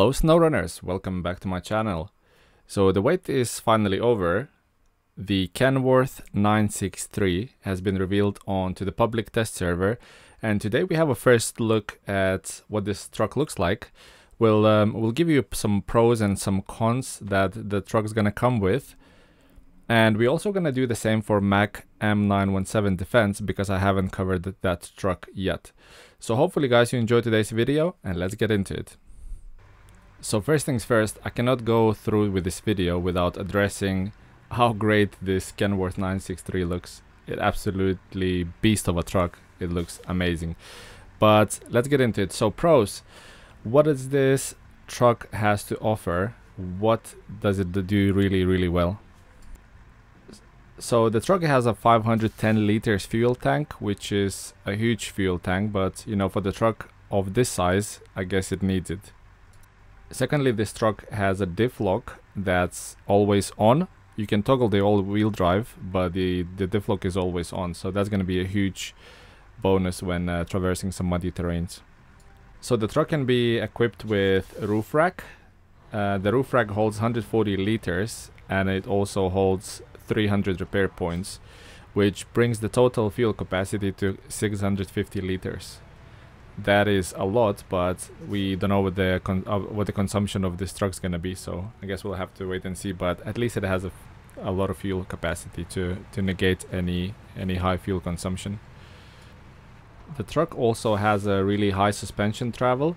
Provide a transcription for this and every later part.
Hello Snowrunners, welcome back to my channel. So the wait is finally over. The Kenworth 963 has been revealed onto the public test server, and today we have a first look at what this truck looks like. We'll give you some pros and some cons that the truck's gonna come with. And we're also gonna do the same for Mack M917 Defense because I haven't covered that truck yet. So hopefully guys you enjoyed today's video, and let's get into it. So first things first, I cannot go through with this video without addressing how great this Kenworth 963 looks. It absolutely beast of a truck. It looks amazing. But let's get into it. So pros, what does this truck has to offer? What does it do really well? So the truck has a 510 liters fuel tank, which is a huge fuel tank, but you know, for the truck of this size, I guess it needs it. Secondly, this truck has a diff lock that's always on. You can toggle the all-wheel drive, but the diff lock is always on, so that's going to be a huge bonus when traversing some muddy terrains. So the truck can be equipped with a roof rack. The roof rack holds 140 liters, and it also holds 300 repair points, which brings the total fuel capacity to 650 liters. That is a lot, but we don't know what the consumption of this truck's gonna be, so I guess we'll have to wait and see. But at least it has a lot of fuel capacity to negate any high fuel consumption. The truck also has a really high suspension travel,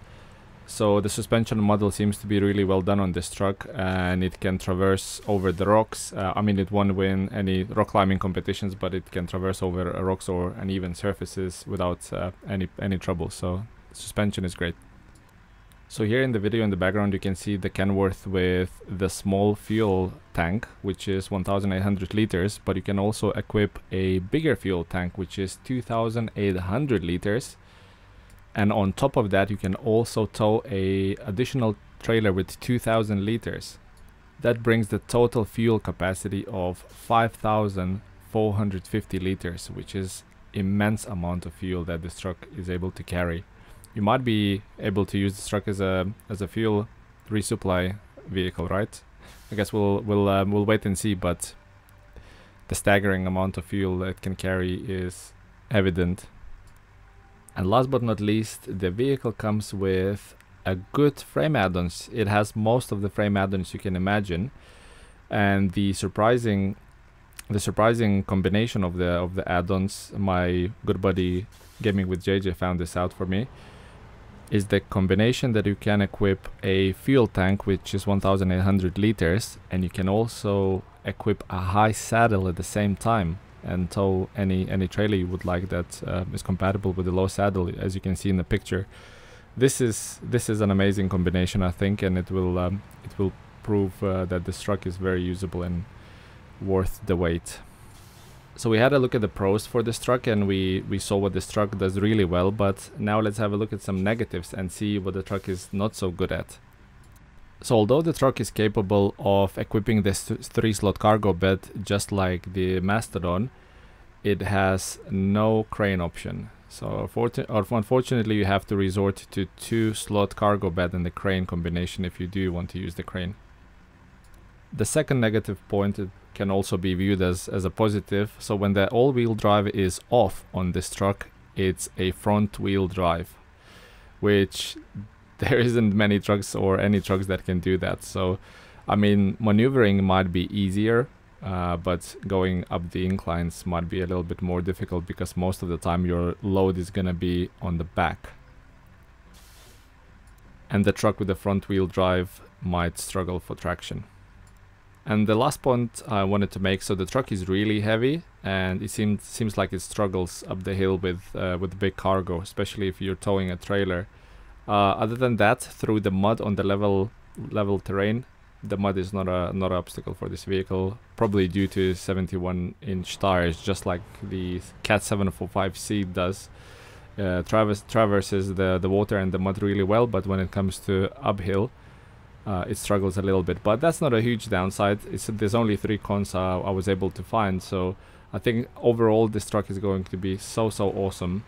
so the suspension model seems to be really well done on this truck, and it can traverse over the rocks. I mean, it won't win any rock climbing competitions, but it can traverse over rocks or uneven surfaces without any trouble. So suspension is great. So here in the video in the background you can see the Kenworth with the small fuel tank, which is 1800 liters, but you can also equip a bigger fuel tank, which is 2800 liters. And on top of that you can also tow a additional trailer with 2000 liters. That brings the total fuel capacity of 5450 liters, which is immense amount of fuel that this truck is able to carry. You might be able to use this truck as a fuel resupply vehicle, right? I guess we'll wait and see, but the staggering amount of fuel it can carry is evident. And last but not least, the vehicle comes with a good frame add-ons. It has most of the frame add-ons you can imagine, and the surprising combination of the add-ons, my good buddy Gaming with JJ found this out for me, is the combination that you can equip a fuel tank which is 1800 liters, and you can also equip a high saddle at the same time and tow any trailer you would like that is compatible with the low saddle, as you can see in the picture. This is an amazing combination, I think, and it will prove that this truck is very usable and worth the wait. So we had a look at the pros for this truck, and we saw what this truck does really well, but now let's have a look at some negatives and see what the truck is not so good at. So although the truck is capable of equipping this 3-slot cargo bed just like the Mastodon, it has no crane option. So unfortunately you have to resort to 2-slot cargo bed and the crane combination if you do want to use the crane. The second negative point, it can also be viewed as a positive. So when the all-wheel drive is off on this truck, it's a front-wheel drive, which there isn't many trucks or any trucks that can do that. So I mean, maneuvering might be easier, but going up the inclines might be a little bit more difficult because most of the time your load is gonna be on the back, and the truck with the front wheel drive might struggle for traction. And the last point I wanted to make, so the truck is really heavy, and it seems like it struggles up the hill with big cargo, especially if you're towing a trailer. Other than that, through the mud on the level terrain, the mud is not an obstacle for this vehicle, probably due to 71-inch tires, just like the Cat 745C does. Traverses the water and the mud really well, but when it comes to uphill, it struggles a little bit. But that's not a huge downside. There's only 3 cons I was able to find, so I think overall this truck is going to be so awesome.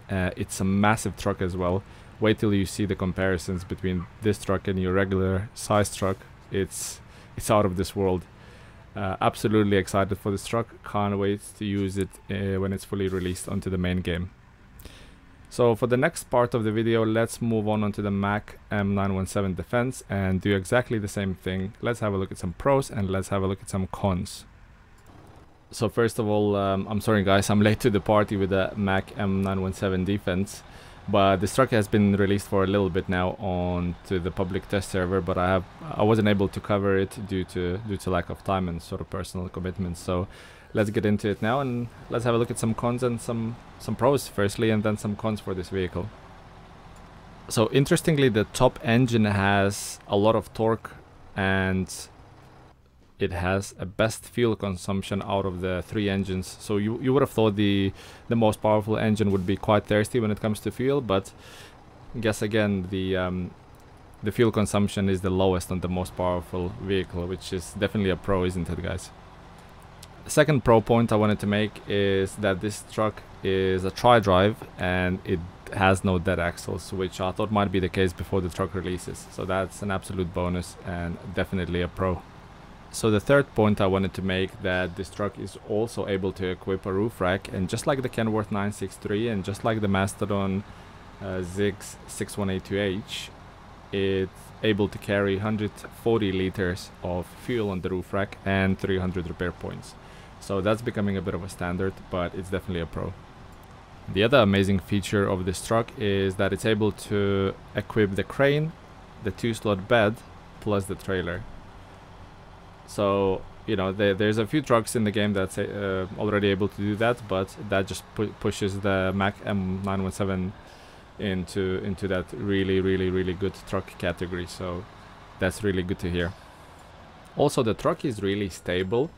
It's a massive truck as well. wait till you see the comparisons between this truck and your regular size truck. It's out of this world. Absolutely excited for this truck. Can't wait to use it when it's fully released onto the main game. So for the next part of the video, let's move on onto the Mack M917 Defense and do exactly the same thing. Let's have a look at some pros and let's have a look at some cons. So first of all, I'm sorry guys, I'm late to the party with the Mack M917 Defense. But this truck has been released for a little bit now onto the public test server, but I wasn't able to cover it due to lack of time and sort of personal commitments. So let's get into it now and let's have a look at some cons and some pros firstly, and then some cons for this vehicle. So interestingly, the top engine has a lot of torque and it has a best fuel consumption out of the 3 engines. So you would have thought the most powerful engine would be quite thirsty when it comes to fuel, but guess again, the fuel consumption is the lowest on the most powerful vehicle, which is definitely a pro, isn't it guys? Second pro point I wanted to make is that this truck is a tri-drive and it has no dead axles, which I thought might be the case before the truck releases. So that's an absolute bonus and definitely a pro. So the third point I wanted to make, that this truck is also able to equip a roof rack, and just like the Kenworth 963 and just like the Mastodon Ziggs 6182H, it's able to carry 140 liters of fuel on the roof rack and 300 repair points. So that's becoming a bit of a standard, but it's definitely a pro. The other amazing feature of this truck is that it's able to equip the crane, the 2-slot bed, plus the trailer. So, you know, there's a few trucks in the game that's already able to do that, but that just pushes the Mack M917 into that really good truck category. So that's really good to hear. Also, the truck is really stable,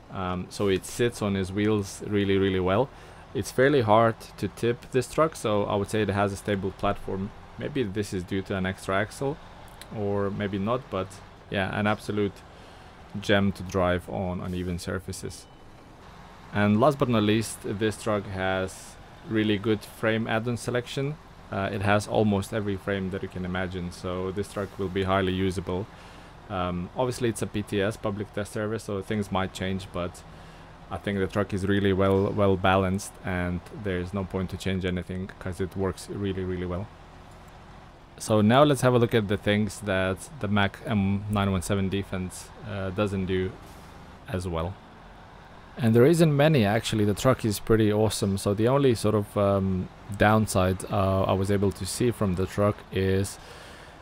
so it sits on his wheels really well. It's fairly hard to tip this truck, so I would say it has a stable platform. Maybe this is due to an extra axle, or maybe not, but yeah, an absolute gem to drive on uneven surfaces. And last but not least, this truck has really good frame add-on selection. It has almost every frame that you can imagine, so this truck will be highly usable. Obviously it's a PTS, public test service, so things might change, but I think the truck is really well balanced and there's no point to change anything because it works really well. So now let's have a look at the things that the Mack M917 Defense doesn't do as well. And there isn't many actually. The truck is pretty awesome. So the only sort of downside I was able to see from the truck is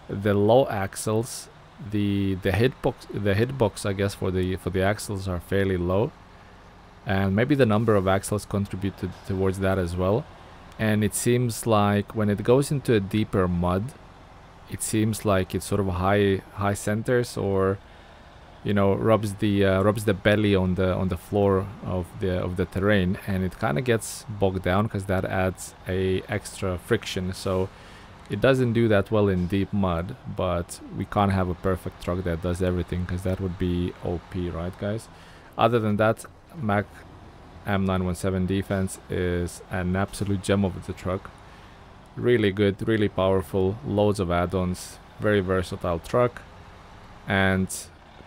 the low axles. The hitbox I guess for the axles are fairly low, and maybe the number of axles contributed towards that as well. And it seems like when it goes into a deeper mud, it seems like it's sort of high centers, or you know, rubs the belly on the floor of the terrain, and it kind of gets bogged down because that adds a extra friction. So it doesn't do that well in deep mud, but we can't have a perfect truck that does everything because that would be OP, right guys? Other than that, Mack M917 Defense is an absolute gem of the truck. Really good, really powerful, loads of add-ons, very versatile truck, and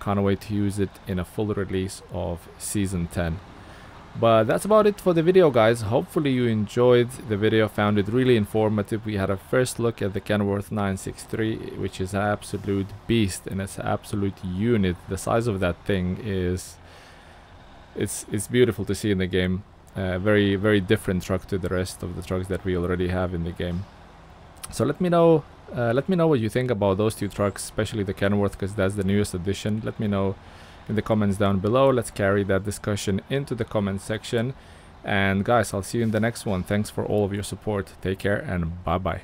can't wait to use it in a full release of Season 10. But that's about it for the video guys. Hopefully you enjoyed the video, found it really informative. We had a first look at the Kenworth 963, which is an absolute beast and it's an absolute unit. The size of that thing is it's beautiful to see in the game. Very different truck to the rest of the trucks that we already have in the game. So let me know what you think about those two trucks, especially the Kenworth, because that's the newest addition. Let me know in the comments down below. Let's carry that discussion into the comment section. And guys, I'll see you in the next one. Thanks for all of your support. Take care and bye bye.